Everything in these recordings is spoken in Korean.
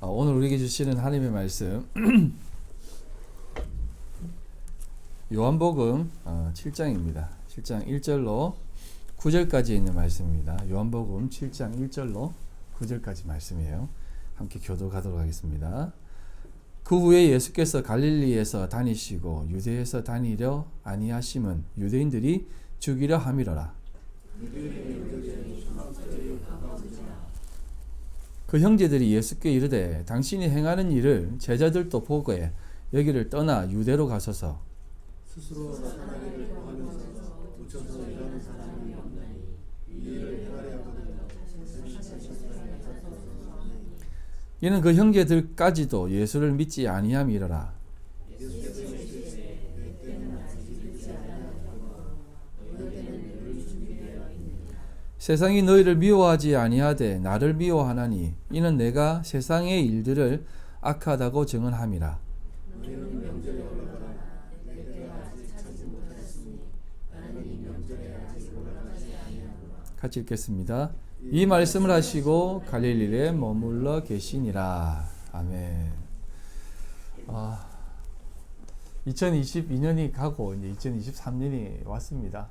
오늘 우리에게 주시는 하나님의 말씀 요한복음 7장입니다. 7장 1절로 9절까지 있는 말씀입니다. 요한복음 7장 1절로 9절까지 말씀이에요. 함께 교도하도록 하겠습니다. 그 후에 예수께서 갈릴리에서 다니시고 유대에서 다니려 아니하심은 유대인들이 죽이려 함이로라. 그 형제들이 예수께 이르되 당신이 행하는 일을 제자들도 보고에 여기를 떠나 유대로 가소서. 스스로 나타나기를 구하면서 붙여서 일하는 사람이 없나니 이 일을 행하려 하거든. 이는 그 형제들까지도 예수를 믿지 아니함이로라. 세상이 너희를 미워하지 아니하되 나를 미워하나니 이는 내가 세상의 일들을 악하다고 증언함이라. 같이 읽겠습니다. 이 말씀을 하시고 갈릴리에 머물러 계시니라. 아멘. 2022년이 가고 이제 2023년이 왔습니다.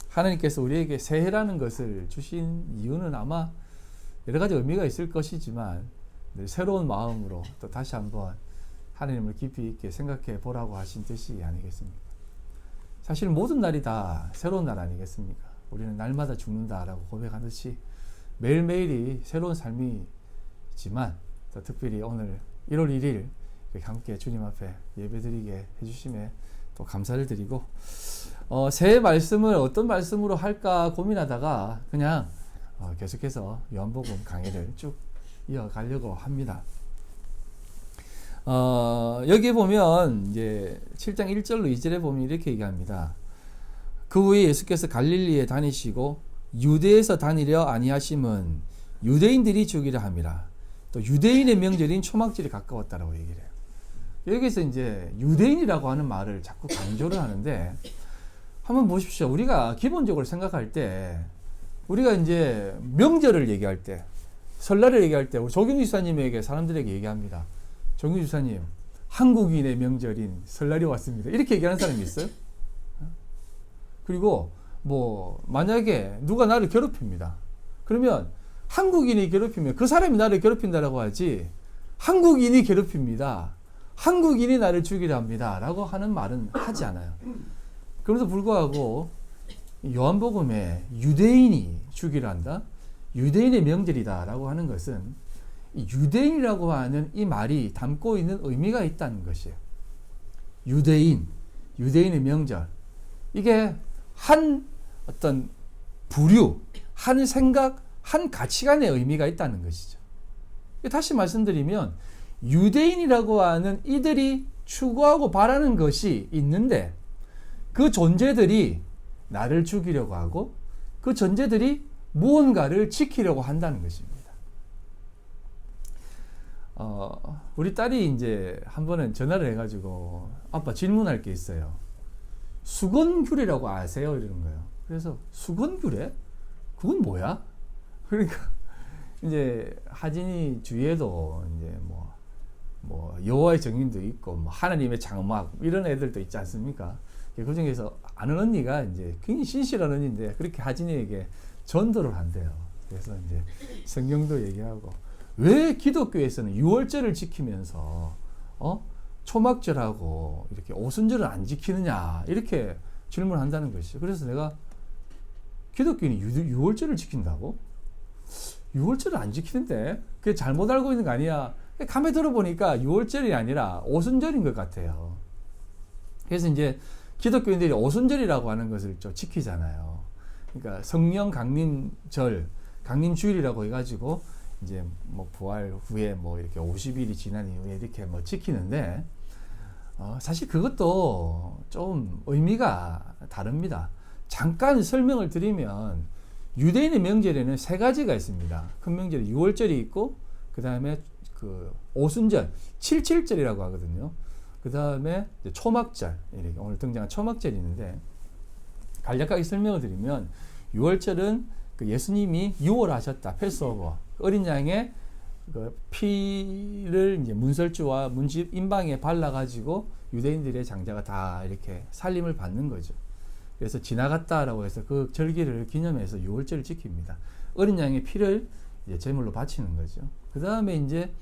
하나님께서 우리에게 새해라는 것을 주신 이유는 아마 여러 가지 의미가 있을 것이지만 새로운 마음으로 또 다시 한번 하나님을 깊이 있게 생각해 보라고 하신 뜻이 아니겠습니까? 사실 모든 날이 다 새로운 날 아니겠습니까? 우리는 날마다 죽는다라고 고백하듯이 매일매일이 새로운 삶이지만 또 특별히 오늘 1월 1일 함께 주님 앞에 예배드리게 해주심에 또 감사를 드리고 새해 말씀을 어떤 말씀으로 할까 고민하다가 그냥 계속해서 요한복음 강의를 쭉 이어가려고 합니다. 여기 보면 이제 7장 1절로 2절에 보면 이렇게 얘기합니다. 그 후에 예수께서 갈릴리에 다니시고 유대에서 다니려 아니하심은 유대인들이 죽이려 함이라. 또 유대인의 명절인 초막절이 가까웠다라고 얘기를 해요. 여기서 이제 유대인이라고 하는 말을 자꾸 강조를 하는데 한번 보십시오. 우리가 기본적으로 생각할 때 우리가 이제 명절을 얘기할 때 설날을 얘기할 때 우리 조경주 지사님에게 사람들에게 얘기합니다. 조경주 지사님, 한국인의 명절인 설날이 왔습니다. 이렇게 얘기하는 사람이 있어요? 그리고 뭐 만약에 누가 나를 괴롭힙니다. 그러면 한국인이 괴롭히면 그 사람이 나를 괴롭힌다라고 하지 한국인이 괴롭힙니다. 한국인이 나를 죽이려 합니다. 라고 하는 말은 하지 않아요. 그럼에도 불구하고 요한복음에 유대인이 죽이려 한다. 유대인의 명절이다 라고 하는 것은 유대인이라고 하는 이 말이 담고 있는 의미가 있다는 것이에요. 유대인의 명절. 이게 한 어떤 부류, 한 생각, 한 가치관의 의미가 있다는 것이죠. 다시 말씀드리면 유대인이라고 하는 이들이 추구하고 바라는 것이 있는데 그 존재들이 나를 죽이려고 하고 그 존재들이 무언가를 지키려고 한다는 것입니다. 우리 딸이 이제 한 번은 전화를 해가지고 아빠 질문할 게 있어요. 수건규례라고 아세요? 이러는 거예요. 그래서 수건규례? 그건 뭐야? 그러니까 이제 하진이 주위에도 이제 뭐 여호와의 증인도 있고 뭐 하나님의 장막 이런 애들도 있지 않습니까? 그 중에서 아는 언니가 이제 굉장히 신실한 언니인데 그렇게 하진이에게 전도를 한대요. 그래서 이제 성경도 얘기하고 왜 기독교에서는 6월절을 지키면서 초막절하고 이렇게 오순절을 안 지키느냐 이렇게 질문한다는 것이죠. 그래서 내가 기독교인이 6월절을 지킨다고? 6월절을 안 지키는데 그게 잘못 알고 있는 거 아니야? 감에 들어보니까 6월절이 아니라 오순절인 것 같아요. 그래서 이제 기독교인들이 오순절이라고 하는 것을 좀 지키잖아요. 그러니까 성령 강림절, 강림주일이라고 해가지고 이제 뭐 부활 후에 뭐 이렇게 50일이 지난 이후에 이렇게 뭐 지키는데 사실 그것도 좀 의미가 다릅니다. 잠깐 설명을 드리면 유대인의 명절에는 세 가지가 있습니다. 큰 명절이 6월절이 있고 그 다음에 그 오순절, 77절이라고 하거든요. 그 다음에 초막절, 이렇게 오늘 등장한 초막절이 있는데 간략하게 설명을 드리면 6월절은 그 예수님이 유월하셨다. 패스오버. 어린 양의 그 피를 이제 문설주와 문집 임방에 발라가지고 유대인들의 장자가 다 이렇게 살림을 받는 거죠. 그래서 지나갔다라고 해서 그 절기를 기념해서 유월절을 지킵니다. 어린 양의 피를 이제 제물로 바치는 거죠. 그 다음에 이제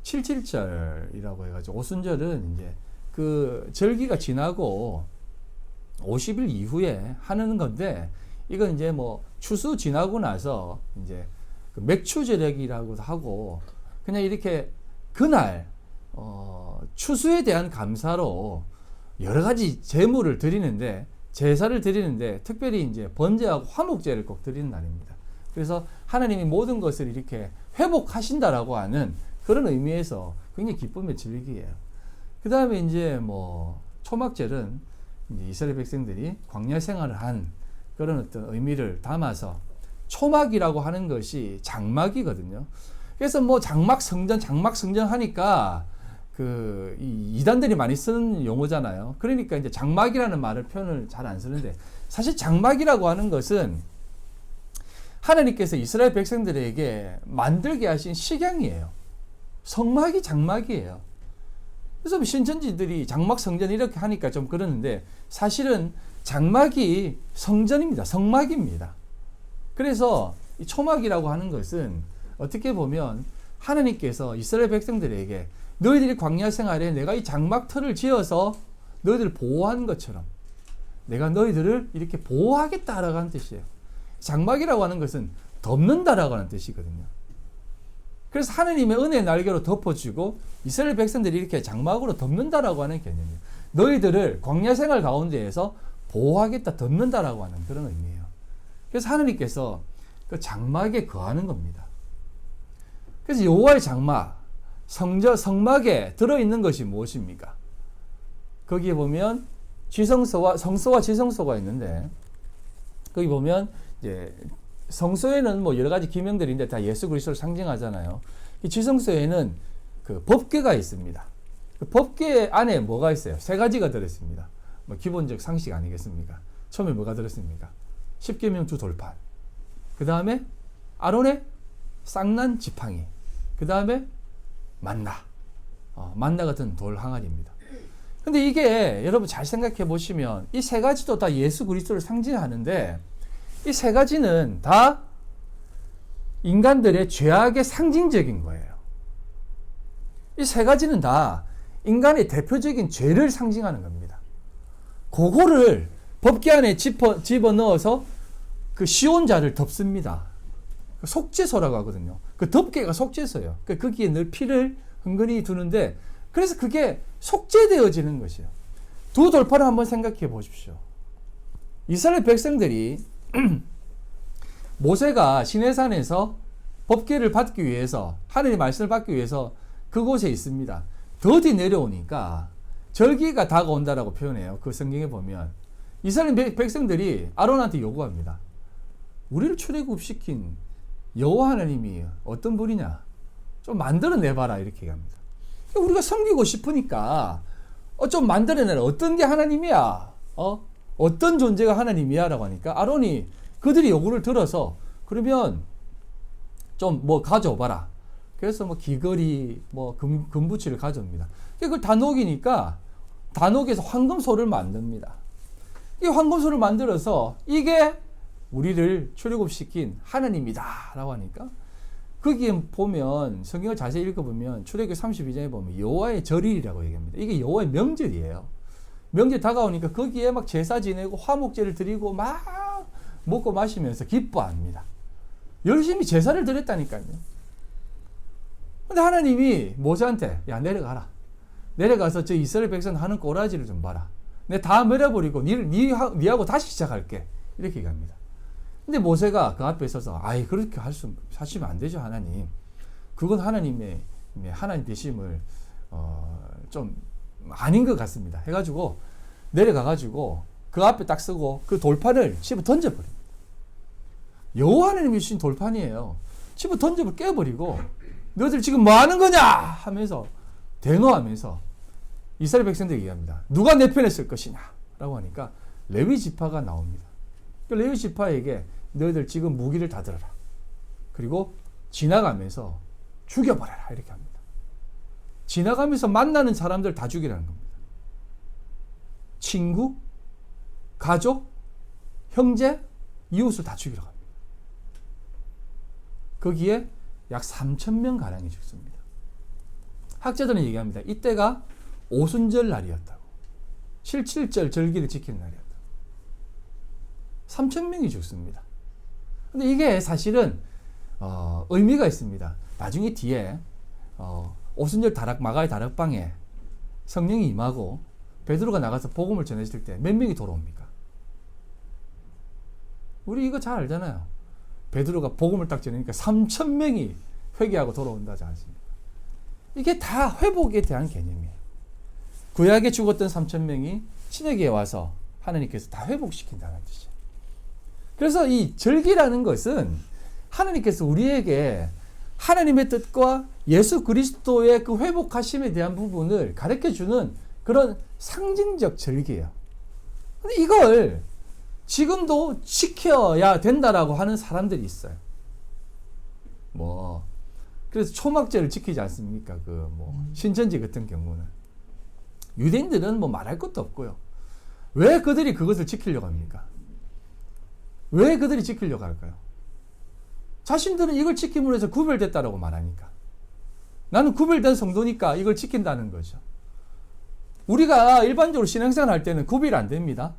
77절이라고 해가지고 오순절은 이제 그 절기가 지나고 50일 이후에 하는 건데, 이건 이제 뭐 추수 지나고 나서 이제 그 맥추제력이라고도 하고, 그냥 이렇게 그날 추수에 대한 감사로 여러 가지 제물을 드리는데, 제사를 드리는데 특별히 이제 번제하고 화목제를 꼭 드리는 날입니다. 그래서 하나님이 모든 것을 이렇게 회복하신다라고 하는 그런 의미에서 굉장히 기쁨의 절기예요. 그 다음에 이제 뭐 초막절은 이제 이스라엘 백성들이 광야 생활을 한 그런 어떤 의미를 담아서, 초막이라고 하는 것이 장막이거든요. 그래서 뭐 장막 성전 하니까 그 이단들이 많이 쓰는 용어잖아요. 그러니까 이제 장막이라는 말을 표현을 잘 안 쓰는데, 사실 장막이라고 하는 것은 하나님께서 이스라엘 백성들에게 만들게 하신 식양이에요. 성막이 장막이에요. 그래서 신천지들이 장막 성전 이렇게 하니까 좀 그러는데, 사실은 장막이 성전입니다. 성막입니다. 그래서 이 초막이라고 하는 것은 어떻게 보면 하나님께서 이스라엘 백성들에게 너희들이 광야 생활에 내가 이 장막 틀을 지어서 너희들을 보호한 것처럼 내가 너희들을 이렇게 보호하겠다라고 하는 뜻이에요. 장막이라고 하는 것은 덮는다라고 하는 뜻이거든요. 그래서 하나님의 은혜의 날개로 덮어주고 이스라엘 백성들이 이렇게 장막으로 덮는다라고 하는 개념이에요. 너희들을 광야 생활 가운데에서 보호하겠다, 덮는다라고 하는 그런 의미예요. 그래서 하나님께서 그 장막에 거하는 겁니다. 그래서 여호와의 장막, 성막에 들어있는 것이 무엇입니까? 거기에 보면 성소와 지성소가 있는데, 거기 보면 이제 성소에는 뭐 여러 가지 기명들인데 다 예수 그리스도를 상징하잖아요. 이 지성소에는 그 법궤가 있습니다. 그 법궤 안에 뭐가 있어요? 세 가지가 들어있습니다. 뭐 기본적 상식 아니겠습니까? 처음에 뭐가 들었습니까? 십계명 두 돌판. 그 다음에 아론의 쌍난 지팡이. 그 다음에 만나. 만나 같은 돌 항아리입니다. 근데 이게 여러분 잘 생각해 보시면 이 세 가지도 다 예수 그리스도를 상징하는데, 이 세 가지는 다 인간들의 죄악의 상징적인 거예요. 이 세 가지는 다 인간의 대표적인 죄를 상징하는 겁니다. 그거를 법궤 안에 집어넣어서 그 시온자를 덮습니다. 속죄소라고 하거든요. 그 덮개가 속죄소예요. 거기에 늘 피를 은근히 두는데, 그래서 그게 속죄되어지는 것이에요. 두 돌판을 한번 생각해 보십시오. 이스라엘 백성들이 모세가 시내산에서 법궤를 받기 위해서, 하나님의 말씀을 받기 위해서 그곳에 있습니다. 더디 내려오니까 절기가 다가온다라고 표현해요. 그 성경에 보면 이스라엘 백성들이 아론한테 요구합니다. 우리를 출애굽시킨 여호와 하나님이 어떤 분이냐? 좀 만들어내봐라, 이렇게 얘기합니다. 우리가 섬기고 싶으니까 좀 만들어내라. 어떤 게 하나님이야? 어떤 존재가 하나님이야? 라고 하니까 아론이 그들이 요구를 들어서, 그러면 좀 뭐 가져와봐라. 그래서 뭐 귀걸이, 뭐 금부치를 가져옵니다. 그걸 다 녹이니까 다 녹여서 황금소를 만듭니다. 이 황금소를 만들어서 이게 우리를 출애굽시킨 하나님이다 라고 하니까, 거기에 보면 성경을 자세히 읽어보면 출애굽기 32장에 보면 여호와의 절일이라고 얘기합니다. 이게 여호와의 명절이에요. 명절 다가오니까 거기에 막 제사 지내고 화목제를 드리고 막 먹고 마시면서 기뻐합니다. 열심히 제사를 드렸다니까요. 근데 하나님이 모세한테, 야, 내려가라. 내려가서 저 이스라엘 백성 하는 꼬라지를 좀 봐라. 내가 다 밀어버리고 니하고 다시 시작할게. 이렇게 얘기합니다. 근데 모세가 그 앞에 서서, 아이, 그렇게 하시면 안 되죠, 하나님. 그건 하나님 되심을, 좀 아닌 것 같습니다. 해가지고, 내려가가지고, 그 앞에 딱 쓰고, 그 돌판을 집어 던져버립니다. 여호와 하나님이 주신 돌판이에요. 집어 던져버리고 깨버리고, 너희들 지금 뭐 하는 거냐? 하면서, 대노하면서, 이스라엘 백성들에게 얘기합니다. 누가 내 편에 쓸 것이냐? 라고 하니까, 레위 지파가 나옵니다. 레위 지파에게 너희들 지금 무기를 다 들어라. 그리고 지나가면서 죽여버려라 이렇게 합니다. 지나가면서 만나는 사람들 다 죽이라는 겁니다. 친구, 가족, 형제, 이웃을 다 죽이라고 합니다. 거기에 약 3,000명 가량이 죽습니다. 학자들은 얘기합니다. 이때가 오순절 날이었다고. 7.7절 절기를 지키는 날이었다고. 3,000명이 죽습니다. 근데 이게 사실은 의미가 있습니다. 나중에 뒤에 오순절 마가의 다락방에 성령이 임하고 베드로가 나가서 복음을 전했을 때 몇 명이 돌아옵니까? 우리 이거 잘 알잖아요. 베드로가 복음을 딱 전하니까 3,000명이 회개하고 돌아온다지 않습니까? 이게 다 회복에 대한 개념이에요. 구약에 죽었던 3,000명이 신약에 와서 하나님께서 다 회복시킨다는 뜻이에요. 그래서 이 절기라는 것은 하나님께서 우리에게 하나님의 뜻과 예수 그리스도의 그 회복하심에 대한 부분을 가르쳐주는 그런 상징적 절기예요. 근데 이걸 지금도 지켜야 된다라고 하는 사람들이 있어요. 그래서 초막절을 지키지 않습니까? 신천지 같은 경우는. 유대인들은 말할 것도 없고요. 왜 그들이 그것을 지키려고 합니까? 왜 그들이 지키려고 할까요? 자신들은 이걸 지킴으로 해서 구별됐다라고 말하니까. 나는 구별된 성도니까 이걸 지킨다는 거죠. 우리가 일반적으로 신앙생활 할 때는 구별이 안 됩니다.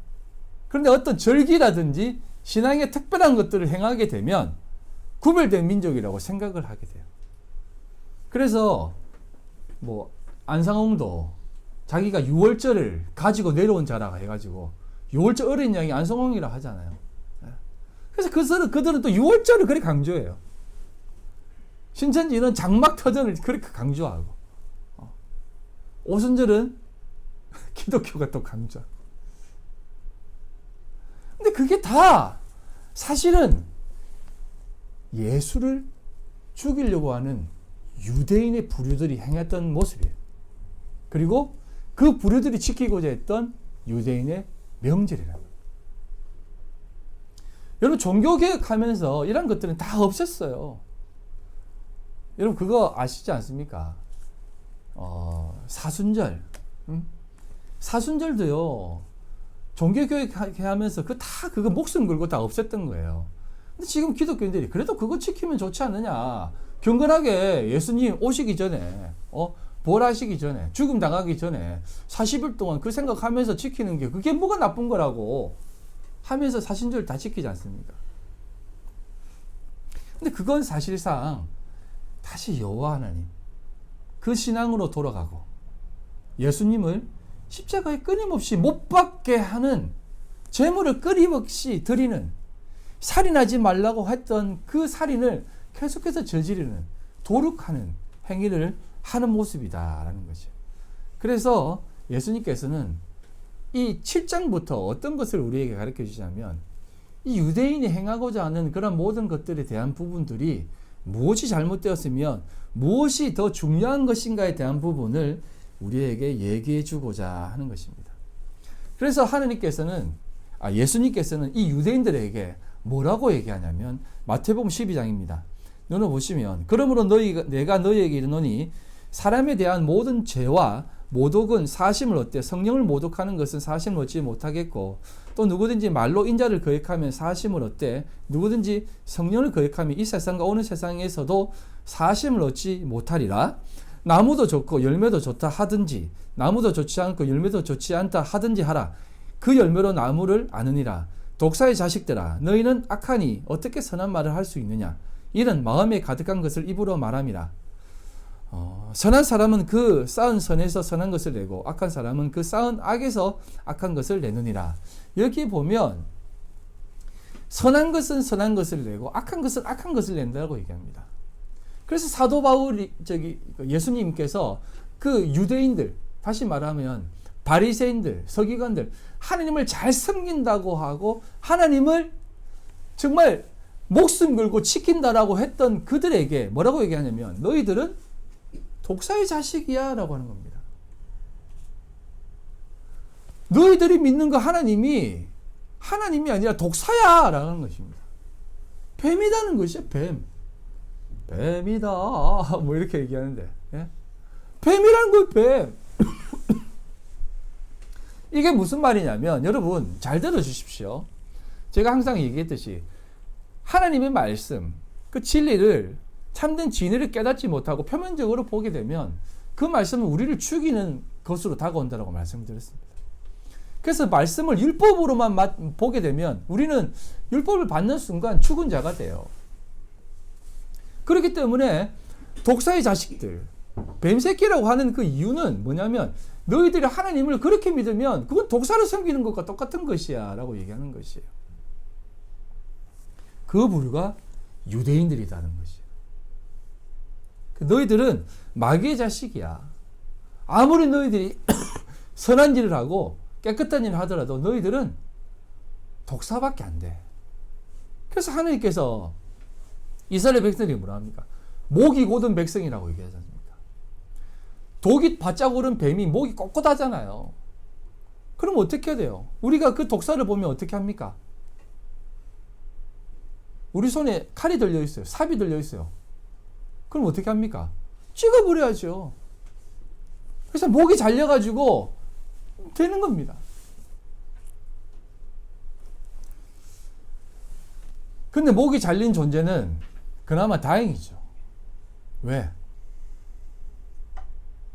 그런데 어떤 절기라든지 신앙의 특별한 것들을 행하게 되면 구별된 민족이라고 생각을 하게 돼요. 그래서 안상홍도 자기가 유월절을 가지고 내려온 자라가 해가지고 유월절 어린 양이 안상홍이라 하잖아요. 그래서 그들은 또 유월절을 그렇게 강조해요. 신천지는 장막터전을 그렇게 강조하고 오순절은 기독교가 또 강조하고. 근데 그게 다 사실은 예수를 죽이려고 하는 유대인의 부류들이 행했던 모습이에요. 그리고 그 부류들이 지키고자 했던 유대인의 명절이라는 거예요. 여러분 종교개혁하면서 이런 것들은 다 없앴어요. 여러분 그거 아시지 않습니까? 사순절. 사순절도요. 종교개혁하면서 그거 목숨 걸고 다 없앴던 거예요. 근데 지금 기독교인들이 그래도 그거 지키면 좋지 않느냐. 경건하게 예수님 오시기 전에 부활하시기 전에 죽음 당하기 전에 40일 동안 그 생각하면서 지키는 게 그게 뭐가 나쁜 거라고 하면서 사순절 다 지키지 않습니까? 근데 그건 사실상 다시 여호와 하나님 그 신앙으로 돌아가고 예수님을 십자가에 끊임없이 못 박게 하는 제물을 끊임없이 드리는 살인하지 말라고 했던 그 살인을 계속해서 저지르는 도륙하는 행위를 하는 모습이다라는 거죠. 그래서 예수님께서는 이 7장부터 어떤 것을 우리에게 가르쳐 주자면 이 유대인이 행하고자 하는 그런 모든 것들에 대한 부분들이 무엇이 잘못되었으면 무엇이 더 중요한 것인가에 대한 부분을 우리에게 얘기해 주고자 하는 것입니다. 그래서 예수님께서는 이 유대인들에게 뭐라고 얘기하냐면 마태복음 12장입니다. 너는 보시면 그러므로 내가 너희에게 이르노니 사람에 대한 모든 죄와 모독은 사심을 얻되 성령을 모독하는 것은 사심을 얻지 못하겠고 또 누구든지 말로 인자를 거역하면 사심을 얻되 누구든지 성령을 거역하면 이 세상과 오는 세상에서도 사심을 얻지 못하리라. 나무도 좋고 열매도 좋다 하든지 나무도 좋지 않고 열매도 좋지 않다 하든지 하라. 그 열매로 나무를 아느니라. 독사의 자식들아 너희는 악하니 어떻게 선한 말을 할 수 있느냐. 이는 마음에 가득한 것을 입으로 말함이라. 선한 사람은 그 쌓은 선에서 선한 것을 내고 악한 사람은 그 쌓은 악에서 악한 것을 내느니라. 여기 보면 선한 것은 선한 것을 내고 악한 것은 악한 것을 낸다고 얘기합니다. 그래서 사도 바울이 예수님께서 그 유대인들 다시 말하면 바리새인들 서기관들 하나님을 잘 섬긴다고 하고 하나님을 정말 목숨 걸고 지킨다라고 했던 그들에게 뭐라고 얘기하냐면 너희들은 독사의 자식이야 라고 하는 겁니다. 너희들이 믿는 거 하나님이 아니라 독사야 라는 것입니다. 뱀이라는 것이죠. 뱀. 뱀이다. 뭐 이렇게 얘기하는데. 예? 뱀이라는 거예요, 뱀. 이게 무슨 말이냐면, 여러분, 잘 들어주십시오. 제가 항상 얘기했듯이, 하나님의 말씀, 그 진리를, 참된 진리를 깨닫지 못하고 표면적으로 보게 되면, 그 말씀은 우리를 죽이는 것으로 다가온다고 말씀을 드렸습니다. 그래서 말씀을 율법으로만 보게 되면 우리는 율법을 받는 순간 죽은 자가 돼요. 그렇기 때문에 독사의 자식들, 뱀새끼라고 하는 그 이유는 뭐냐면 너희들이 하나님을 그렇게 믿으면 그건 독사를 섬기는 것과 똑같은 것이야 라고 얘기하는 것이에요. 그 부류가 유대인들이라는 것이에요. 너희들은 마귀의 자식이야. 아무리 너희들이 선한 일을 하고 깨끗한 일을 하더라도 너희들은 독사밖에 안 돼. 그래서 하나님께서 이스라엘 백성들이 뭐라 합니까? 목이 곧은 백성이라고 얘기하지 않습니까? 독이 바짝 오른 뱀이 목이 꼿꼿하잖아요. 그럼 어떻게 해야 돼요? 우리가 그 독사를 보면 어떻게 합니까? 우리 손에 칼이 들려 있어요. 삽이 들려 있어요. 그럼 어떻게 합니까? 찍어버려야죠. 그래서 목이 잘려가지고 되는 겁니다. 근데 목이 잘린 존재는 그나마 다행이죠. 왜?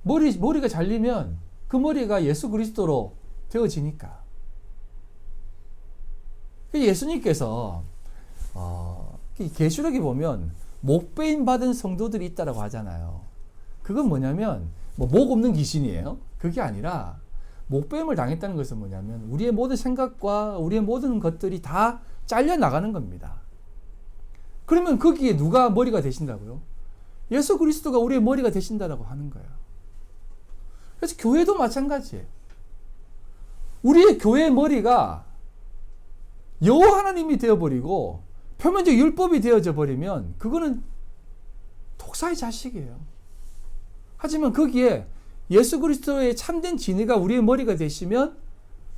머리가 잘리면 그 머리가 예수 그리스도로 되어지니까. 예수님께서 계시록에 보면 목베임 받은 성도들이 있다라고 하잖아요. 그건 뭐냐면 목 없는 귀신이에요. 그게 아니라 목베임을 당했다는 것은 뭐냐면 우리의 모든 생각과 우리의 모든 것들이 다 잘려 나가는 겁니다. 그러면 거기에 누가 머리가 되신다고요? 예수 그리스도가 우리의 머리가 되신다라고 하는 거예요. 그래서 교회도 마찬가지예요. 우리의 교회의 머리가 여호와 하나님이 되어버리고 표면적 율법이 되어져 버리면 그거는 독사의 자식이에요. 하지만 거기에 예수 그리스도의 참된 진리가 우리의 머리가 되시면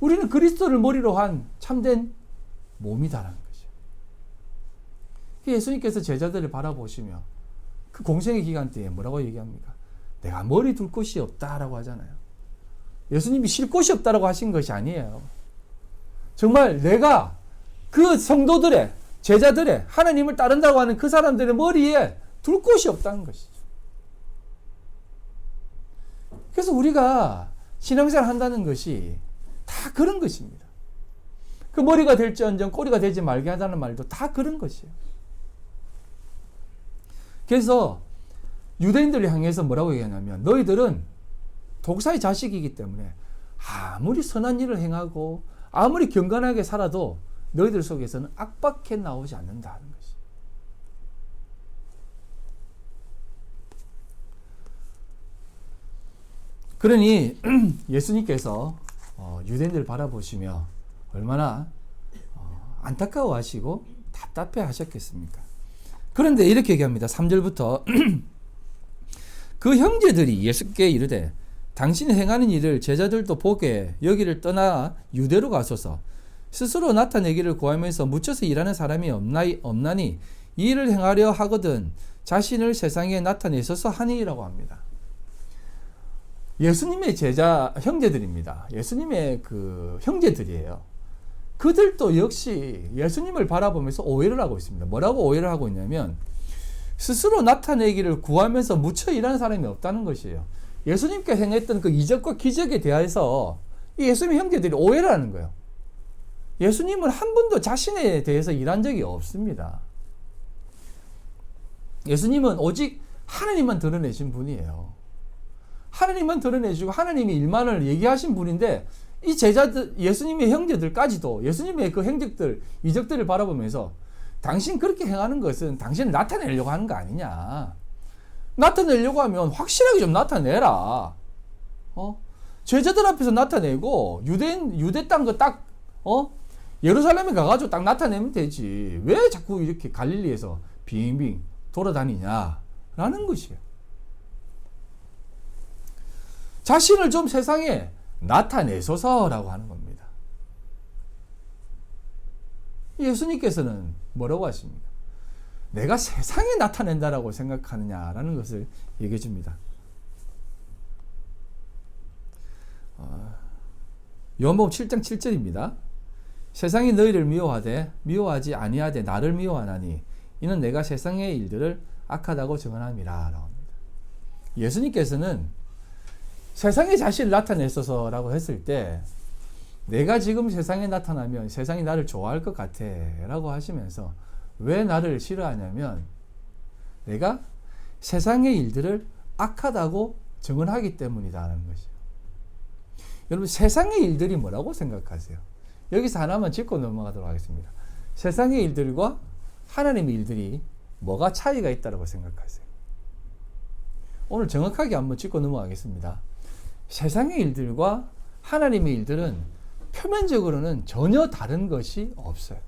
우리는 그리스도를 머리로 한 참된 몸이다라는 거죠. 예수님께서 제자들을 바라보시며 그 공생의 기간 때에 뭐라고 얘기합니까? 내가 머리 둘 곳이 없다라고 하잖아요. 예수님이 쉴 곳이 없다라고 하신 것이 아니에요. 정말 내가 그 성도들의 제자들의 하나님을 따른다고 하는 그 사람들의 머리에 둘 곳이 없다는 것이죠. 그래서 우리가 신앙생활 한다는 것이 다 그런 것입니다. 그 머리가 될지언정 꼬리가 되지 말게 하자는 말도 다 그런 것이에요. 그래서 유대인들을 향해서 뭐라고 얘기하냐면 너희들은 독사의 자식이기 때문에 아무리 선한 일을 행하고 아무리 경건하게 살아도 너희들 속에서는 악밖에 나오지 않는다는 것이. 그러니 예수님께서 유대인들을 바라보시며 얼마나 안타까워하시고 답답해 하셨겠습니까? 그런데 이렇게 얘기합니다. 3절부터 그 형제들이 예수께 이르되 당신이 행하는 일을 제자들도 보게 여기를 떠나 유대로 가소서 스스로 나타내기를 구하면서 묻혀서 일하는 사람이 없나니 이 일을 행하려 하거든 자신을 세상에 나타내소서 하니라고 합니다. 예수님의 제자 형제들입니다. 예수님의 그 형제들이에요. 그들도 역시 예수님을 바라보면서 오해를 하고 있습니다. 뭐라고 오해를 하고 있냐면 스스로 나타내기를 구하면서 묻혀 일하는 사람이 없다는 것이에요. 예수님께 행했던 그 이적과 기적에 대해서 이 예수님의 형제들이 오해를 하는 거예요. 예수님은 한 번도 자신에 대해서 일한 적이 없습니다. 예수님은 오직 하나님만 드러내신 분이에요. 하나님만 드러내시고 하나님의 일만을 얘기하신 분인데 이 제자들, 예수님의 형제들까지도 예수님의 그 행적들, 이적들을 바라보면서 당신 그렇게 행하는 것은 당신을 나타내려고 하는 거 아니냐. 나타내려고 하면 확실하게 좀 나타내라. 제자들 앞에서 나타내고 유대 땅 거 딱 예루살렘에 가가지고 딱 나타내면 되지. 왜 자꾸 이렇게 갈릴리에서 빙빙 돌아다니냐라는 것이에요. 자신을 좀 세상에 나타내소서라고 하는 겁니다. 예수님께서는 뭐라고 하십니까? 내가 세상에 나타낸다라고 생각하느냐라는 것을 얘기해 줍니다. 요한복음 7장 7절입니다. 세상이 너희를 미워하지 아니하되 나를 미워하나니 이는 내가 세상의 일들을 악하다고 증언함이라 라고 합니다. 예수님께서는 세상에 자신을 나타냈어서라고 했을 때 내가 지금 세상에 나타나면 세상이 나를 좋아할 것 같아 라고 하시면서 왜 나를 싫어하냐면 내가 세상의 일들을 악하다고 증언하기 때문이다라는 것이죠. 여러분 세상의 일들이 뭐라고 생각하세요? 여기서 하나만 짚고 넘어가도록 하겠습니다. 세상의 일들과 하나님의 일들이 뭐가 차이가 있다고 생각하세요? 오늘 정확하게 한번 짚고 넘어가겠습니다. 세상의 일들과 하나님의 일들은 표면적으로는 전혀 다른 것이 없어요.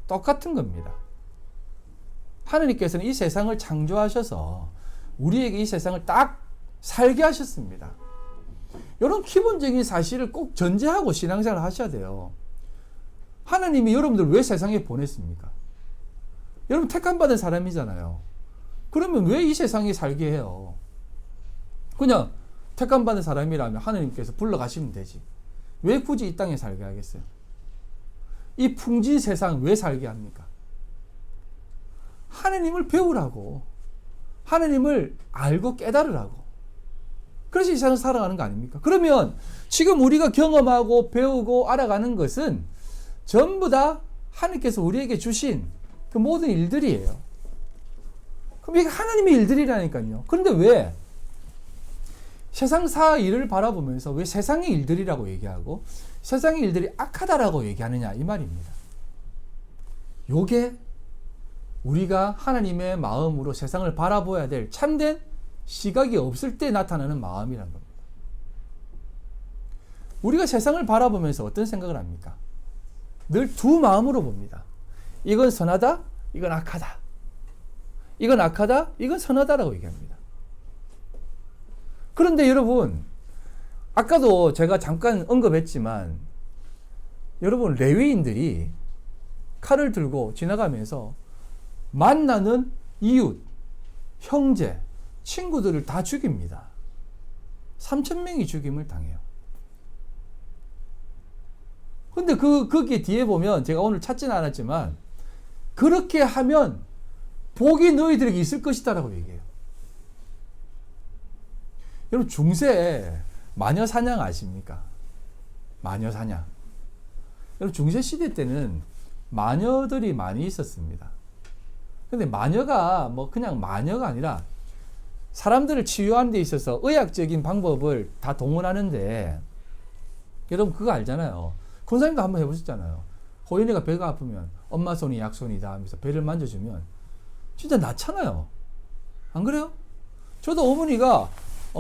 똑같은 겁니다. 하나님께서는 이 세상을 창조하셔서 우리에게 이 세상을 딱 살게 하셨습니다. 이런 기본적인 사실을 꼭 전제하고 신앙생활을 하셔야 돼요. 하나님이 여러분들 왜 세상에 보냈습니까? 여러분 택함 받은 사람이잖아요. 그러면 왜 이 세상에 살게 해요? 그냥 택함 받은 사람이라면 하나님께서 불러가시면 되지. 왜 굳이 이 땅에 살게 하겠어요? 이 풍진 세상 왜 살게 합니까? 하나님을 배우라고. 하나님을 알고 깨달으라고. 그래서 이 세상을 살아가는 거 아닙니까? 그러면 지금 우리가 경험하고 배우고 알아가는 것은 전부 다 하나님께서 우리에게 주신 그 모든 일들이에요. 그럼 이게 하나님의 일들이라니까요. 그런데 왜 세상사 일을 바라보면서 왜 세상의 일들이라고 얘기하고 세상의 일들이 악하다라고 얘기하느냐 이 말입니다. 요게 우리가 하나님의 마음으로 세상을 바라보아야 될 참된 시각이 없을 때 나타나는 마음이란 겁니다. 우리가 세상을 바라보면서 어떤 생각을 합니까? 늘 두 마음으로 봅니다. 이건 선하다, 이건 악하다. 이건 악하다, 이건 선하다라고 얘기합니다. 그런데 여러분, 아까도 제가 잠깐 언급했지만 여러분 레위인들이 칼을 들고 지나가면서 만나는 이웃, 형제, 친구들을 다 죽입니다. 3,000명이 죽임을 당해요. 근데 거기 뒤에 보면 제가 오늘 찾지는 않았지만 그렇게 하면 복이 너희들에게 있을 것이다 라고 얘기해요. 여러분 중세 마녀 사냥 아십니까? 마녀 사냥. 여러분 중세 시대 때는 마녀들이 많이 있었습니다. 근데 마녀가 뭐 그냥 마녀가 아니라 사람들을 치유하는 데 있어서 의학적인 방법을 다 동원하는데 여러분 그거 알잖아요. 권사님도 한번 해보셨잖아요. 호연이가 배가 아프면 엄마 손이 약손이다 하면서 배를 만져주면 진짜 낫잖아요. 안 그래요? 저도 어머니가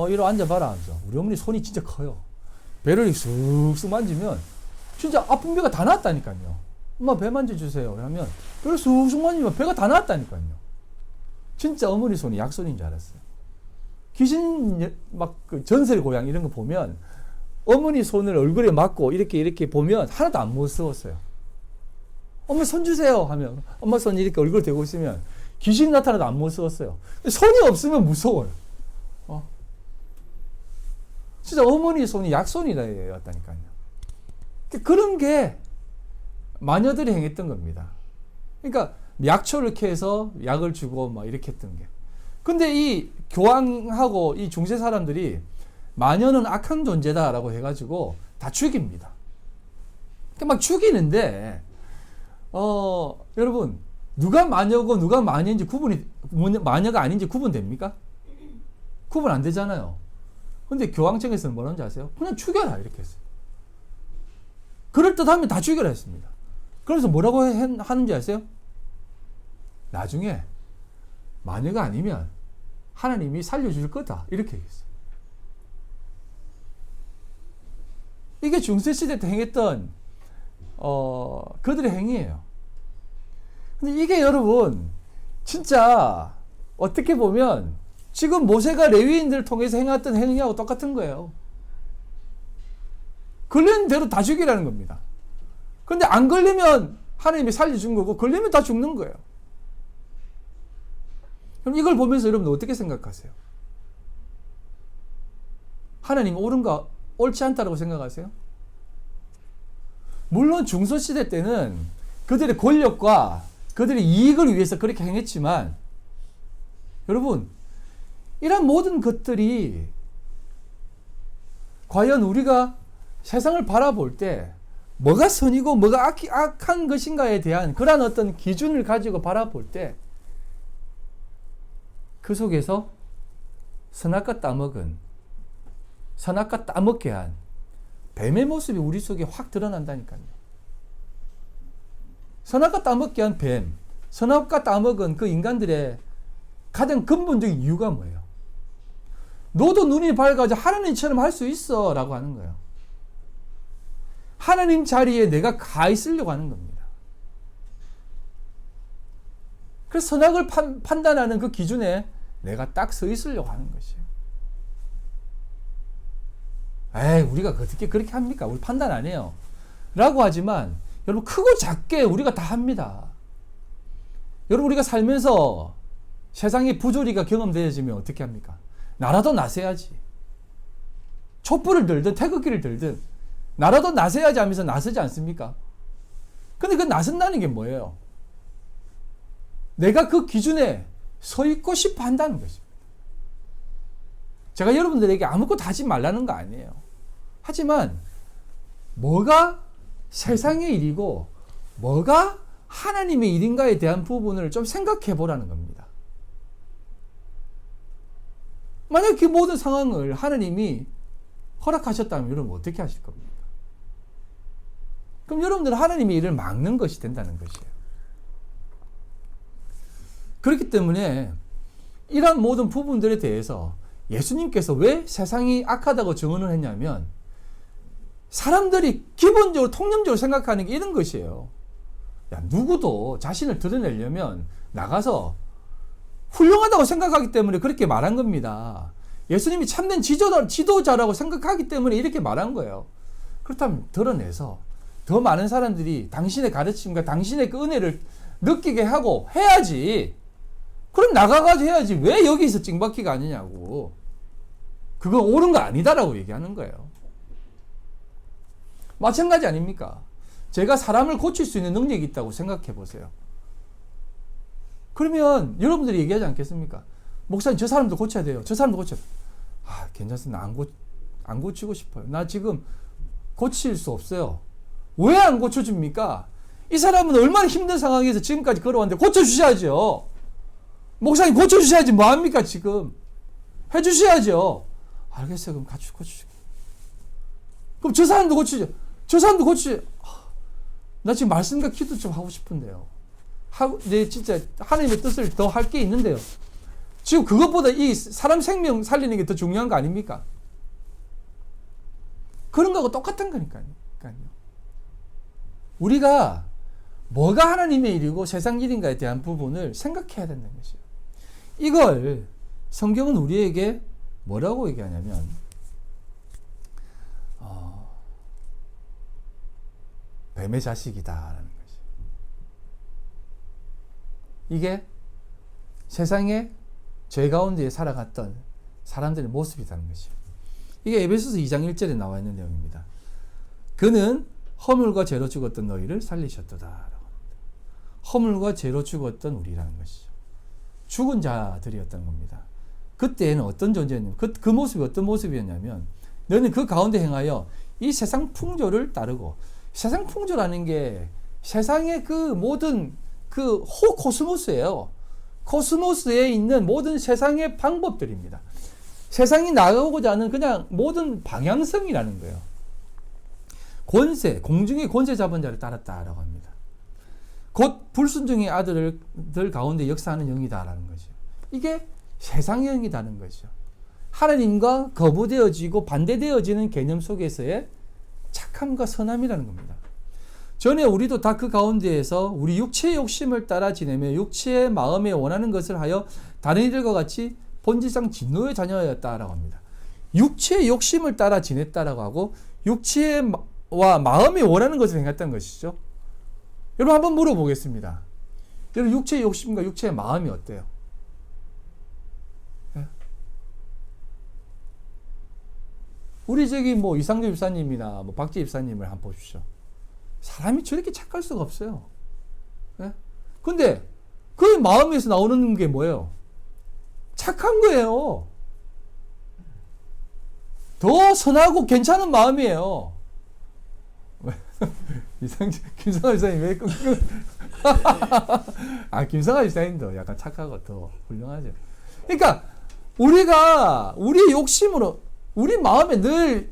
이리 앉아봐라 하면서 우리 어머니 손이 진짜 커요. 배를 쑥쑥 만지면 진짜 아픈 배가 다 낫다니까요. 엄마 배 만져주세요. 그러면 배를 쑥쑥 만지면 배가 다 낫다니까요. 진짜 어머니 손이 약손인 줄 알았어요. 귀신 막 그 전설 고양 이런 거 보면 어머니 손을 얼굴에 맞고 이렇게 보면 하나도 안 무서웠어요. 엄마 손 주세요 하면 엄마 손 이렇게 얼굴 대고 있으면 귀신 나타나도 안 무서웠어요. 손이 없으면 무서워요. 진짜 어머니 손이 약손이었다니까요. 그런 게 마녀들이 행했던 겁니다. 그러니까 약초를 이렇게 해서 약을 주고 막 이렇게 했던 게. 근데 이 교황하고 이 중세 사람들이 마녀는 악한 존재다라고 해가지고 다 죽입니다. 막 죽이는데 여러분 누가 마녀고 누가 마녀인지 마녀가 아닌지 구분됩니까? 구분 안 되잖아요. 근데 교황청에서는 뭐라는지 아세요? 그냥 죽여라 이렇게 했어요. 그럴듯하면 다 죽여라 했습니다. 그래서 뭐라고 하는지 아세요? 나중에 마녀가 아니면 하나님이 살려줄 거다 이렇게 얘기했어요. 이게 중세시대 때 행했던 그들의 행위예요. 근데 이게 여러분 진짜 어떻게 보면 지금 모세가 레위인들을 통해서 행했던 행위하고 똑같은 거예요. 걸리는 대로 다 죽이라는 겁니다. 근데 안 걸리면 하나님이 살려준 거고 걸리면 다 죽는 거예요. 그럼 이걸 보면서 여러분들 어떻게 생각하세요? 하나님 옳은가, 옳지 않다라고 생각하세요? 물론 중소시대 때는 그들의 권력과 그들의 이익을 위해서 그렇게 행했지만, 여러분, 이런 모든 것들이 과연 우리가 세상을 바라볼 때 뭐가 선이고 뭐가 악한 것인가에 대한 그러한 어떤 기준을 가지고 바라볼 때 그 속에서 선악과 따먹게 한 뱀의 모습이 우리 속에 확 드러난다니까요. 선악과 따먹게 한 뱀, 선악과 따먹은 그 인간들의 가장 근본적인 이유가 뭐예요? 너도 눈이 밝아져 하나님처럼 할 수 있어 라고 하는 거예요. 하나님 자리에 내가 가 있으려고 하는 겁니다. 그래서 선악을 판단하는 그 기준에 내가 딱 서 있으려고 하는 것이에요. 에이, 우리가 어떻게 그렇게 합니까? 우리 판단 안 해요. 라고 하지만, 여러분, 크고 작게 우리가 다 합니다. 여러분, 우리가 살면서 세상의 부조리가 경험되어지면 어떻게 합니까? 나라도 나서야지. 촛불을 들든 태극기를 들든 나라도 나서야지 하면서 나서지 않습니까? 근데 그 나선다는 게 뭐예요? 내가 그 기준에 서 있고 싶어 한다는 것입니다. 제가 여러분들에게 아무것도 하지 말라는 거 아니에요. 하지만 뭐가 세상의 일이고 뭐가 하나님의 일인가에 대한 부분을 좀 생각해 보라는 겁니다. 만약 그 모든 상황을 하나님이 허락하셨다면 여러분 어떻게 하실 겁니까? 그럼 여러분들은 하나님의 일을 막는 것이 된다는 것이에요. 그렇기 때문에 이러한 모든 부분들에 대해서 예수님께서 왜 세상이 악하다고 증언을 했냐면 사람들이 기본적으로 통념적으로 생각하는 게 이런 것이에요. 야, 누구도 자신을 드러내려면 나가서 훌륭하다고 생각하기 때문에 그렇게 말한 겁니다. 예수님이 참된 지도자라고 생각하기 때문에 이렇게 말한 거예요. 그렇다면 드러내서 더 많은 사람들이 당신의 가르침과 당신의 그 은혜를 느끼게 하고 해야지. 그럼 나가가지고 해야지. 왜 여기서 찡박기가 아니냐고. 그건 옳은 거 아니다라고 얘기하는 거예요. 마찬가지 아닙니까? 제가 사람을 고칠 수 있는 능력이 있다고 생각해 보세요. 그러면 여러분들이 얘기하지 않겠습니까? 목사님, 저 사람도 고쳐야 돼요. 저 사람도 고쳐야 돼요. 아, 괜찮습니다. 안 고치고 싶어요. 나 지금 고칠 수 없어요. 왜 안 고쳐줍니까? 이 사람은 얼마나 힘든 상황에서 지금까지 걸어왔는데 고쳐주셔야죠. 목사님, 고쳐주셔야지. 뭐합니까, 지금? 해주셔야죠. 알겠어요. 그럼 같이 고쳐줄게요. 그럼 저 사람도 고치죠. 저 사람도 고치죠. 나 지금 말씀과 기도 좀 하고 싶은데요. 네, 진짜 하나님의 뜻을 더 할 게 있는데요. 지금 그것보다 이 사람 생명 살리는 게 더 중요한 거 아닙니까? 그런 거하고 똑같은 거니까요. 우리가 뭐가 하나님의 일이고 세상 일인가에 대한 부분을 생각해야 된다는 것이에요. 이걸 성경은 우리에게 뭐라고 얘기하냐면 뱀의 자식이다라는 것이에요. 이게 세상에 죄 가운데 살아갔던 사람들의 모습이라는 것이에요. 이게 에베소서 2장 1절에 나와 있는 내용입니다. 그는 허물과 죄로 죽었던 너희를 살리셨도다. 허물과 죄로 죽었던 우리라는 것이죠. 죽은 자들이었던 겁니다. 그때는 어떤 존재였냐면 그 모습이 어떤 모습이었냐면 너는 그 가운데 행하여 이 세상 풍조를 따르고, 세상 풍조라는 게 세상의 그 모든 그 코스모스예요. 코스모스에 있는 모든 세상의 방법들입니다. 세상이 나가고자 하는 그냥 모든 방향성이라는 거예요. 권세, 공중의 권세 잡은 자를 따랐다라고 합니다. 곧 불순종의 아들들 가운데 역사하는 영이다라는 거죠. 이게 세상의 영이다는 거죠. 하나님과 거부되어지고 반대되어지는 개념 속에서의 착함과 선함이라는 겁니다. 전에 우리도 다 그 가운데에서 우리 육체의 욕심을 따라 지내며 육체의 마음에 원하는 것을 하여 다른 이들과 같이 본질상 진노의 자녀였다라고 합니다. 육체의 욕심을 따라 지냈다라고 하고 육체와 마음이 원하는 것을 행했다는 것이죠. 여러분 한번 물어보겠습니다. 여러분 육체의 욕심과 육체의 마음이 어때요? 우리 저기 뭐 이상조 집사님이나 뭐 박재 집사님을 한번 보십시오. 사람이 저렇게 착할 수가 없어요. 예? 근데 그 마음에서 나오는 게 뭐예요? 착한 거예요. 더 선하고 괜찮은 마음이에요. 김성하 집사님 왜 김성하 집사님도 약간 착하고 더 훌륭하죠. 그러니까 우리가 우리의 욕심으로 우리 마음에 늘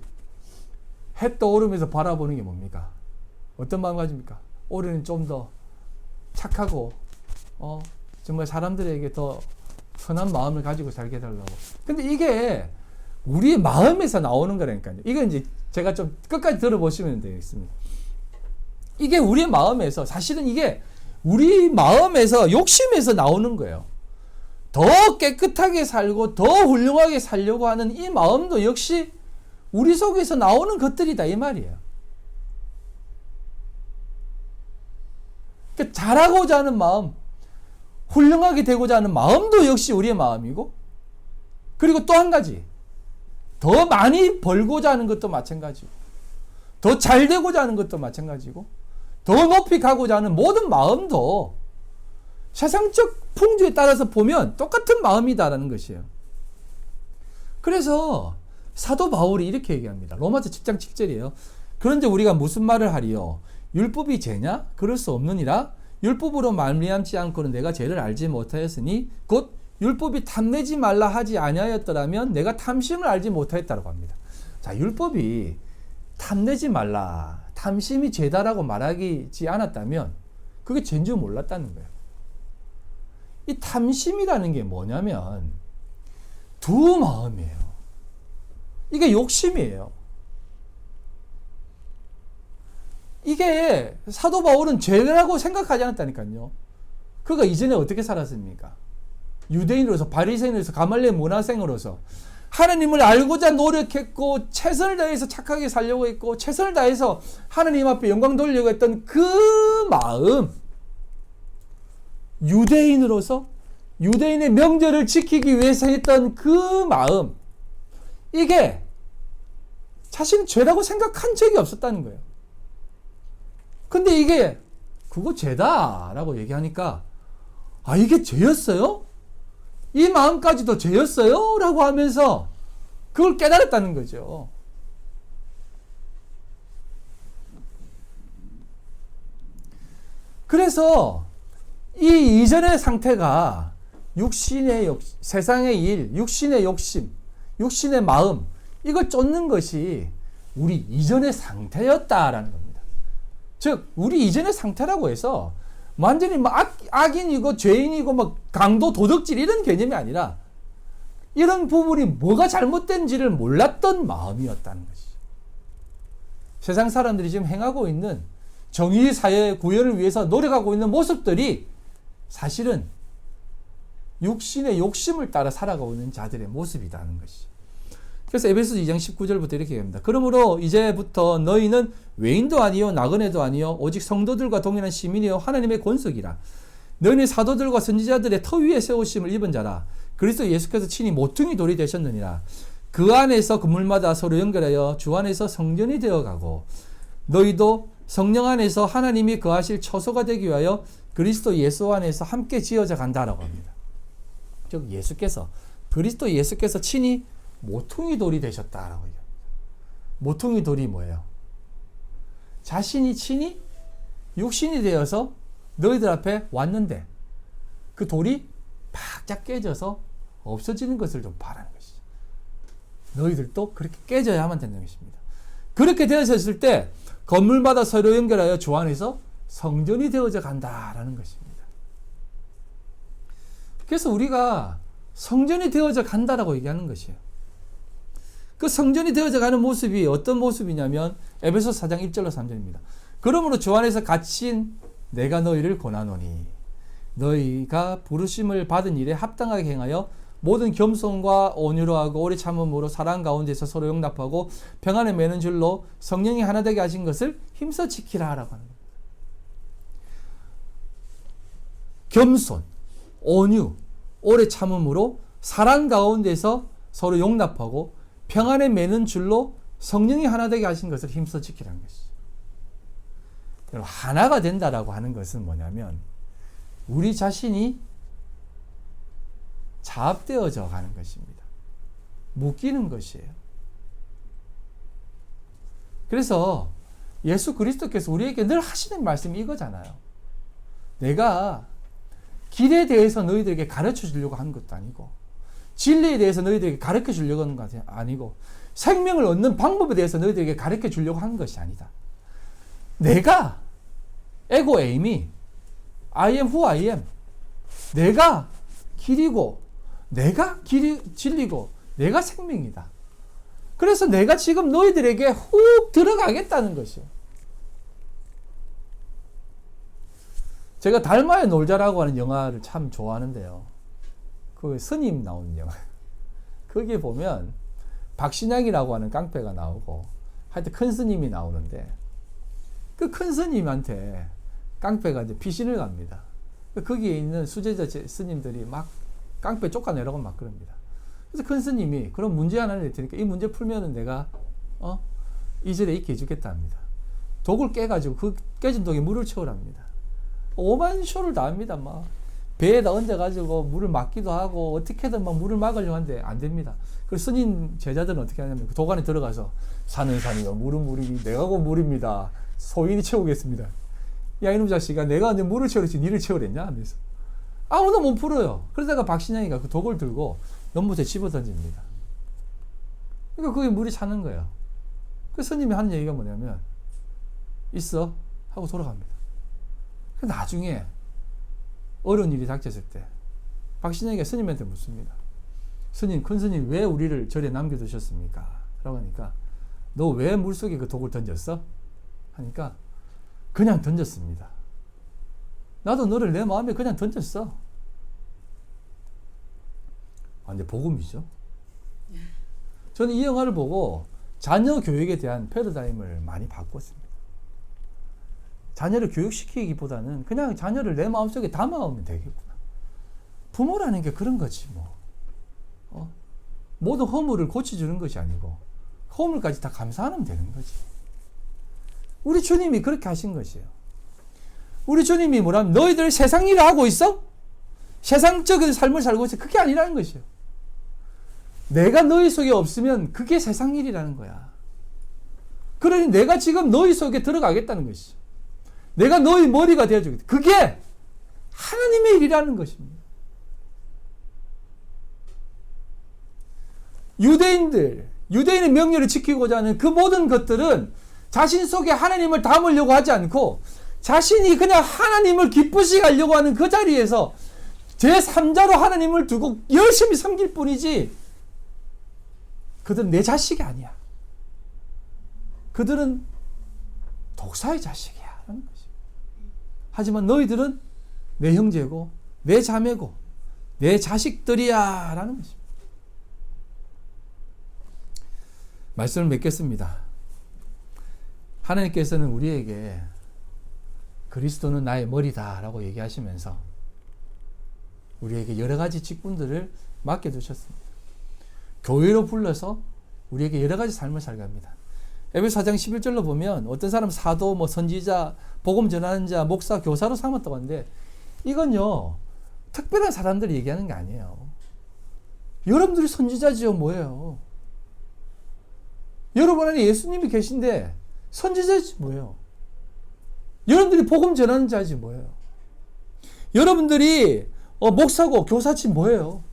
해 떠오르면서 바라보는 게 뭡니까? 어떤 마음 가집니까? 올해는 좀 더 착하고 정말 사람들에게 더 선한 마음을 가지고 살게 해달라고. 근데 이게 우리 마음에서 나오는 거라니까요. 이거 이제 제가 좀 끝까지 들어보시면 되겠습니다. 이게 우리 마음에서, 사실은 이게 우리 마음에서, 욕심에서 나오는 거예요. 더 깨끗하게 살고 더 훌륭하게 살려고 하는 이 마음도 역시 우리 속에서 나오는 것들이다, 이 말이에요. 그러니까 잘하고자 하는 마음, 훌륭하게 되고자 하는 마음도 역시 우리의 마음이고, 그리고 또 한 가지, 더 많이 벌고자 하는 것도 마찬가지고, 더 잘 되고자 하는 것도 마찬가지고, 더 높이 가고자 하는 모든 마음도 세상적 풍조에 따라서 보면 똑같은 마음이다라는 것이에요. 그래서 사도 바울이 이렇게 얘기합니다. 로마서 10장 7절이에요. 그런데 우리가 무슨 말을 하리요? 율법이 죄냐? 그럴 수 없느니라. 율법으로 말미암지 않고는 내가 죄를 알지 못하였으니 곧 율법이 탐내지 말라 하지 아니하였더라면 내가 탐심을 알지 못하였다고 합니다. 자, 율법이 탐내지 말라, 탐심이 죄다라고 말하지 않았다면 그게 죄인 줄 몰랐다는 거예요. 이 탐심이라는 게 뭐냐면 두 마음이에요. 이게 욕심이에요. 이게 사도 바울은 죄라고 생각하지 않았다니까요. 그가 이전에 어떻게 살았습니까? 유대인으로서, 바리새인으로서, 가말리엘 문화생으로서 하나님을 알고자 노력했고 최선을 다해서 착하게 살려고 했고 최선을 다해서 하나님 앞에 영광 돌리려고 했던 그 마음, 유대인으로서 유대인의 명절을 지키기 위해서 했던 그 마음, 이게 자신은 죄라고 생각한 적이 없었다는 거예요. 근데 이게 그거 죄다라고 얘기하니까 이게 죄였어요? 이 마음까지도 죄였어요? 라고 하면서 그걸 깨달았다는 거죠. 그래서 이 이전의 상태가 육신의 세상의 일, 육신의 욕심, 육신의 마음, 이걸 쫓는 것이 우리 이전의 상태였다라는 겁니다. 즉, 우리 이전의 상태라고 해서 완전히 악인이고 죄인이고 강도 도덕질 이런 개념이 아니라 이런 부분이 뭐가 잘못된지를 몰랐던 마음이었다는 것이죠. 세상 사람들이 지금 행하고 있는 정의 사회 구현을 위해서 노력하고 있는 모습들이 사실은 육신의 욕심을 따라 살아가고 있는 자들의 모습이라는 것이죠. 그래서 에베소서 2장 19절부터 이렇게 얘기합니다. 그러므로 이제부터 너희는 외인도 아니요 나그네도 아니요 오직 성도들과 동일한 시민이요 하나님의 권속이라. 너희는 사도들과 선지자들의 터 위에 세우심을 입은 자라. 그리스도 예수께서 친히 모퉁이 돌이 되셨느니라. 그 안에서 건물마다 서로 연결하여 주 안에서 성전이 되어가고 너희도 성령 안에서 하나님이 거하실 처소가 되기 위하여 그리스도 예수 안에서 함께 지어져 간다라고 합니다. 즉 그리스도 예수께서 친히 모퉁이 돌이 되셨다라고 얘기합니다. 모퉁이 돌이 뭐예요? 자신이 친히 육신이 되어서 너희들 앞에 왔는데 그 돌이 바짝 깨져서 없어지는 것을 좀 바라는 것이죠. 너희들도 그렇게 깨져야만 된다는 것입니다. 그렇게 되어졌을 때 건물마다 서로 연결하여 주 안에서 성전이 되어져 간다라는 것입니다. 그래서 우리가 성전이 되어져 간다라고 얘기하는 것이에요. 그 성전이 되어져 가는 모습이 어떤 모습이냐면 에베소서 4장 1절로 3절입니다. 그러므로 주 안에서 갇힌 내가 너희를 권하노니 너희가 부르심을 받은 일에 합당하게 행하여 모든 겸손과 온유로 하고 오래 참음으로 사랑 가운데서 서로 용납하고 평안에 매는 줄로 성령이 하나 되게 하신 것을 힘써 지키라 라고 하는 겁니다. 겸손, 온유, 오래 참음으로 사랑 가운데서 서로 용납하고 평안에 매는 줄로 성령이 하나 되게 하신 것을 힘써 지키라는 것이죠. 여러분, 하나가 된다라고 하는 것은 뭐냐면 우리 자신이 자합되어져 가는 것입니다. 묶이는 것이에요. 그래서 예수 그리스도께서 우리에게 늘 하시는 말씀이 이거잖아요. 내가 길에 대해서 너희들에게 가르쳐 주려고 하는 것도 아니고, 진리에 대해서 너희들에게 가르쳐 주려고 하는 것이 아니고, 생명을 얻는 방법에 대해서 너희들에게 가르쳐 주려고 하는 것이 아니다. 내가 에고 에이미 I am who I am. 내가 길이고, 내가 진리고, 내가 생명이다. 그래서 내가 지금 너희들에게 훅 들어가겠다는 것이에요. 제가 달마에 놀자라고 하는 영화를 참 좋아하는데요. 그 스님 나오는 영화. 거기에 보면 박신양이라고 하는 깡패가 나오고, 하여튼 큰 스님이 나오는데, 그 큰 스님한테 깡패가 이제 피신을 갑니다. 거기에 있는 수제자 스님들이 막 깡패 쫓아내라고 막 그럽니다. 그래서 큰 스님이 그럼 문제 하나를 낼 테니까 이 문제 풀면은 내가 이절에 있게 해주겠다 합니다. 독을 깨가지고 그 깨진 독에 물을 채우랍니다. 오만 쇼를 다 합니다. 막 배에다 얹어가지고 물을 막기도 하고 어떻게든 막 물을 막으려고 하는데 안 됩니다. 그래서 스님 제자들은 어떻게 하냐면 그 독 안에 들어가서 산은 산이요 물은 물이 내가 고 물입니다. 소인이 채우겠습니다. 야 이놈 자식아, 내가 언제 물을 채우랬지 니를 채우랬냐 하면서 아무도 못 풀어요. 그러다가 박신양이가 그 독을 들고 연못에 집어 던집니다. 그러니까 그게 물이 차는 거예요. 그 스님이 하는 얘기가 뭐냐면 있어 하고 돌아갑니다. 나중에 어려운 일이 닥쳤을 때 박신양이가 스님한테 묻습니다. 스님, 큰 스님 왜 우리를 절에 남겨두셨습니까? 라고 하니까 너 왜 물속에 그 독을 던졌어? 하니까 그냥 던졌습니다. 나도 너를 내 마음에 그냥 던졌어. 근데 복음이죠. 저는 이 영화를 보고 자녀 교육에 대한 패러다임을 많이 바꿨습니다. 자녀를 교육시키기보다는 그냥 자녀를 내 마음속에 담아오면 되겠구나. 부모라는 게 그런 거지 뭐. 모든 허물을 고쳐주는 것이 아니고 허물까지 다 감사하면 되는 거지. 우리 주님이 그렇게 하신 것이에요. 우리 주님이 뭐라면 너희들 세상 일을 하고 있어? 세상적인 삶을 살고 있어? 그게 아니라는 것이에요. 내가 너희 속에 없으면 그게 세상 일이라는 거야. 그러니 내가 지금 너희 속에 들어가겠다는 것이죠. 내가 너희 머리가 되어주겠다. 그게 하나님의 일이라는 것입니다. 유대인의 명령을 지키고자 하는 그 모든 것들은 자신 속에 하나님을 담으려고 하지 않고 자신이 그냥 하나님을 기쁘시게 하려고 하는 그 자리에서 제3자로 하나님을 두고 열심히 섬길 뿐이지 그들은 내 자식이 아니야. 그들은 독사의 자식이야. 라는 것이. 하지만 너희들은 내 형제고 내 자매고 내 자식들이야. 라는 것입니다. 말씀을 맺겠습니다. 하나님께서는 우리에게 그리스도는 나의 머리다 라고 얘기하시면서 우리에게 여러 가지 직분들을 맡겨두셨습니다. 교회로 불러서 우리에게 여러 가지 삶을 살게 합니다. 에베소 4장 11절로 보면 어떤 사람 사도, 선지자, 복음 전하는 자, 목사, 교사로 삼았다고 하는데 이건요 특별한 사람들이 얘기하는 게 아니에요. 여러분들이 선지자지요 뭐예요? 여러분 안에 예수님이 계신데 선지자지 뭐예요? 여러분들이 복음 전하는 자지 뭐예요? 여러분들이 목사고 교사지 뭐예요?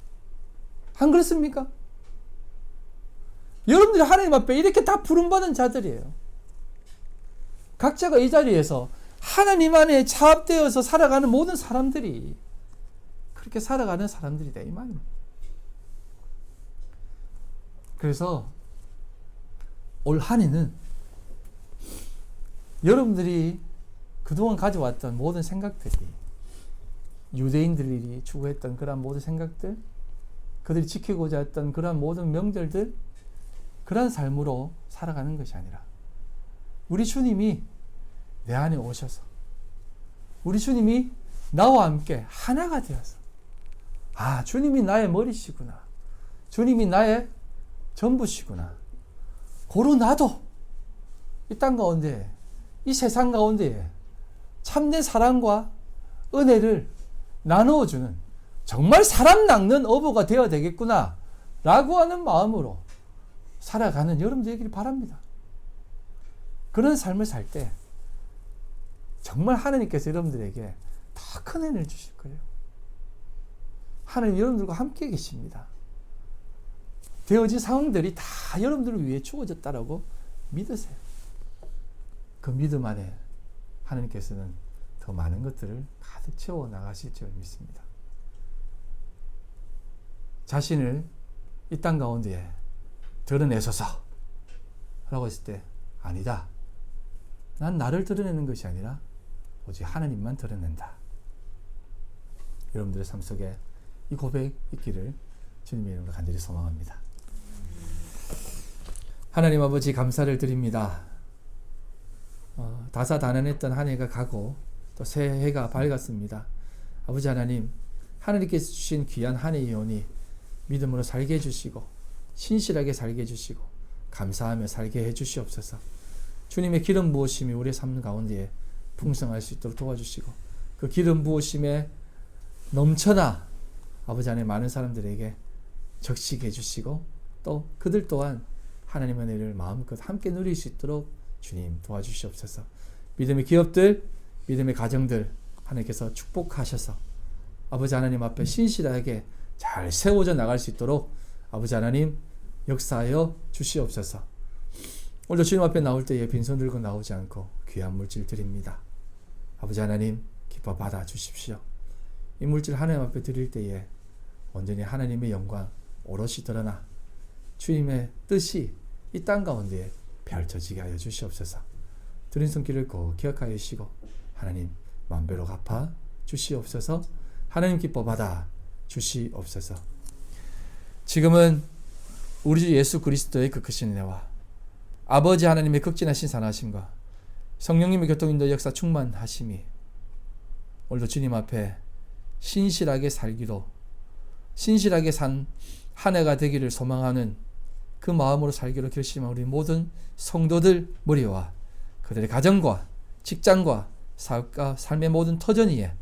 안 그렇습니까? 여러분들이 하나님 앞에 이렇게 다 부름받은 자들이에요. 각자가 이 자리에서 하나님 안에 차압되어서 살아가는 모든 사람들이 그렇게 살아가는 사람들이다 이 말입니다. 그래서 올 한 해는 여러분들이 그동안 가져왔던 모든 생각들이 유대인들이 추구했던 그러한 모든 생각들, 그들이 지키고자 했던 그러한 모든 명절들, 그러한 삶으로 살아가는 것이 아니라 우리 주님이 내 안에 오셔서 우리 주님이 나와 함께 하나가 되어서 주님이 나의 머리시구나. 주님이 나의 전부시구나. 고로 나도 이 땅 가운데, 이 세상 가운데 참된 사랑과 은혜를 나누어주는 정말 사람 낚는 어부가 되어야 되겠구나 라고 하는 마음으로 살아가는 여러분들 되기를 바랍니다. 그런 삶을 살 때 정말 하나님께서 여러분들에게 더 큰 은혜를 주실 거예요. 하나님 여러분들과 함께 계십니다. 되어진 상황들이 다 여러분들을 위해 주어졌다라고 믿으세요. 그 믿음 안에 하나님께서는 더 많은 것들을 가득 채워 나가실 줄 믿습니다. 자신을 이 땅 가운데 드러내소서 라고 했을 때 아니다. 난 나를 드러내는 것이 아니라 오직 하나님만 드러낸다. 여러분들의 삶 속에 이 고백 있기를 주님의 이름으로 간절히 소망합니다. 하나님 아버지 감사를 드립니다. 다사다난했던 한 해가 가고 또 새 해가 밝았습니다. 아버지 하나님, 하나님께서 주신 귀한 한 해의 연이 믿음으로 살게 해주시고 신실하게 살게 해주시고 감사하며 살게 해주시옵소서. 주님의 기름 부으심이 우리의 삶 가운데 풍성할 수 있도록 도와주시고 그 기름 부으심에 넘쳐나 아버지 하나님 많은 사람들에게 적시게 해주시고 또 그들 또한 하나님의 은혜를 마음껏 함께 누릴 수 있도록 주님 도와주시옵소서. 믿음의 기업들, 믿음의 가정들 하나님께서 축복하셔서 아버지 하나님 앞에 신실하게 잘 세워져 나갈 수 있도록 아버지 하나님 역사하여 주시옵소서. 오늘도 주님 앞에 나올 때에 빈손 들고 나오지 않고 귀한 물질 드립니다. 아버지 하나님 기뻐 받아 주십시오. 이 물질 하나님 앞에 드릴 때에 온전히 하나님의 영광 오롯이 드러나 주님의 뜻이 이 땅 가운데 펼쳐지게 하여 주시옵소서. 드린 손길을 꼭 기억하여 주시고 하나님 만배로 갚아 주시옵소서. 하나님 기뻐 받아 주시옵소서. 지금은 우리 주 예수 그리스도의 그 크신 은혜와 아버지 하나님의 극진하신 산하심과 성령님의 교통인도 역사 충만하심이 오늘도 주님 앞에 신실하게 살기로 신실하게 산 한 해가 되기를 소망하는 그 마음으로 살기로 결심한 우리 모든 성도들 머리와 그들의 가정과 직장과 사업과 삶의 모든 터전 위에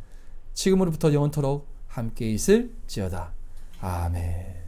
지금으로부터 영원토록 함께 있을지어다. 아멘.